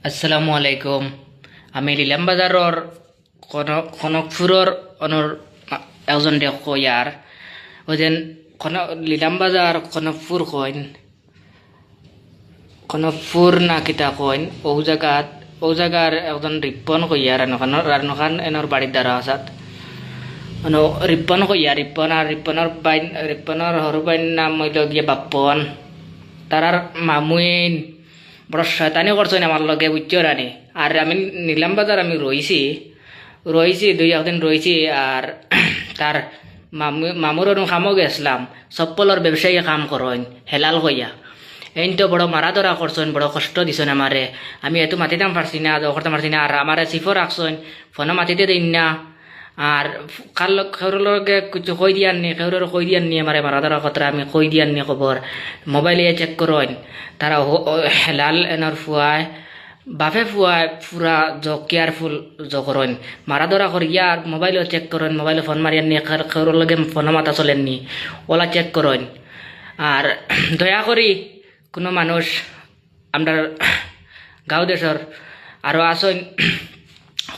আসসালামু আলাইকুম। আমি লিলাম বাজারর কনকপুরর অনর একজন কয়ার ও যেন লিলাম বাজার কনকপুর কইন, কনকপুর না কিতা কইন ও জায়গার একজন রিপন কইয়ার রানখান এনর বাড়ির দ্বারা আসাত রিপন কইয়া রিপন আর রিপনের হরু বাইন নাম হইল গিয়ে বাপ্পন। তারার মামুইন বড় শয়তানি করছেন আমার লগে বুঝছো রানি। আর আমি নিলাম বাজার আমি রইছি 2 একদিন রইছি। আর তার মামুর খামো গেছিলাম চপ্পলর ব্যবসায়ী কাম করেন হেলাল হইয়া। এই তো বড় মারা ধরা করছেন, বড় কষ্ট দিছেন আমারে। আমি এত মাতিতাম পারছি না, করতে পারছি না। আর আমারে সিফর রাখছেন, ফোনে মাতিতে দিন না। আর খেউরের লগে কিছু কই দিয়াননি, খেউরের কই দিয়াননি আমারে মারা ধরা কথা আমি কই দিয়াননি খবর। মোবাইলে চেক করেন তারা হেলাল এনর ফুয়ায় বাপে ফুয়ায় পুরা কেয়ারফুল করেন মারা ধরা করিয়া। আর মোবাইলও চেক করেন, মোবাইলে ফোন মারিয়াননি, খেউরের লগে ফোন মাতা চলেননি, ওলা চেক করেন। আর দয়া করি কোনো মানুষ আমরা গাঁও দেশর আরও আসন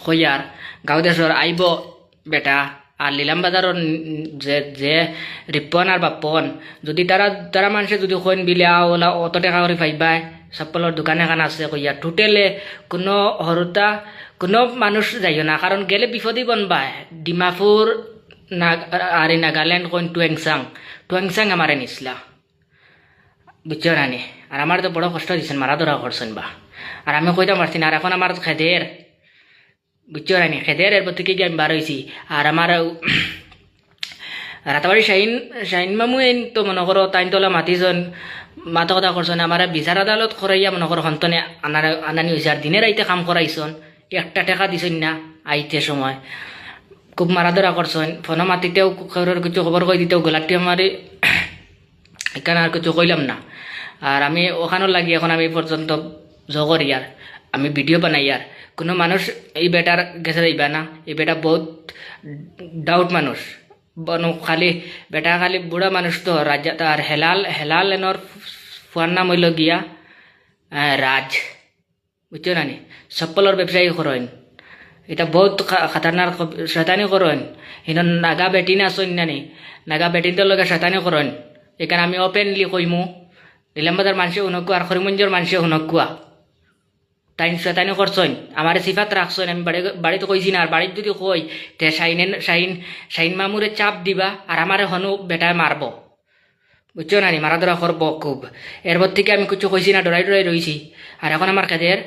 কইয়ার গাঁও দেশর আইব বেটা। আর লিলাম বাজারর যে যে রিপন আর বাপন যদি তারা মানুষে যদি কইন বিলে ওলা অত টাকা করে পাইবাই চপ্পলের দোকান এখন আছে কইয়া টোটেলে কোনো হরতা কোনো মানুষ যাইও না, কারণ গেলে বিপদই বনবাই। ডিমাপুর না আর নাগাল্যান্ড কইন টুয়েংসাং আমারে নিসলা বুঝছো রানি। আর আমার তো বড় কষ্ট দিচ্ছেন, মারা ধরা করছেন বা। আর আমি কইতে পারছি না। আর এখন আমার খেদের বুঝছো রানি, খেদের এরপর থেকে আমি বার হয়েছি। আর আমার রাতাবাড়ি শাহিন মামু এন তো মনে করো তাইন তোলা মাতিছেন, মাথা কথা করছেন। আমার বিচার আদালত করাইয়া মনে করো সন্তানে আনানি হয়েছে। আর দিনের আইতে কাম করাইছেন, একটা টাকা দিছেন না আইতে সময়। খুব মারা ধরা করছেন, ফোনে মাতিতেও কিছু খবর কই দিতেও গোলাটি আমারে এখানে আর কিছু কইলাম না। আর আমি ওখানেও লাগি এখন আমি পর্যন্ত জগর ইয়ার আমি ভিডিও বানাই। আর কোনো মানুষ এই বেটার গেছে যাইবা না। এই বেটা বহুত ডাউট মানুষ খালি বেটা খালি বুড়া মানুষ তো রাজা। তার হেলাল এনর ফুয়ার নাম হইল গিয়া রাজ বুঝছো নানি। চপ্পলের ব্যবসায়ী করেন, এটা বহুত খাতারনাক শয়তানি করেন। হিন নাগা বেটি না আসেন নানি, নাগা বেটিনদের লগে শয়তানি করেন। এখানে আমি ওপেনলি কইমু নিলাম বাজার মানুষে শুনকুয়া আর করিমগঞ্জের মানুষে শুনকুয়া তাই শয়তানি করছেন, আমার সিফাত রাখছেন। আমি বাড়িতে কইছি না। আর বাড়িতে যদি কই তে শাহিন মামুরে চাপ দিবা আর আমারে হনু বেটায় মারব বুঝছো না, মারা ধরা করবো খুব। এরপর থেকে আমি কিছু কইছি না, ডরাই রইছি। আর এখন আমার কাজের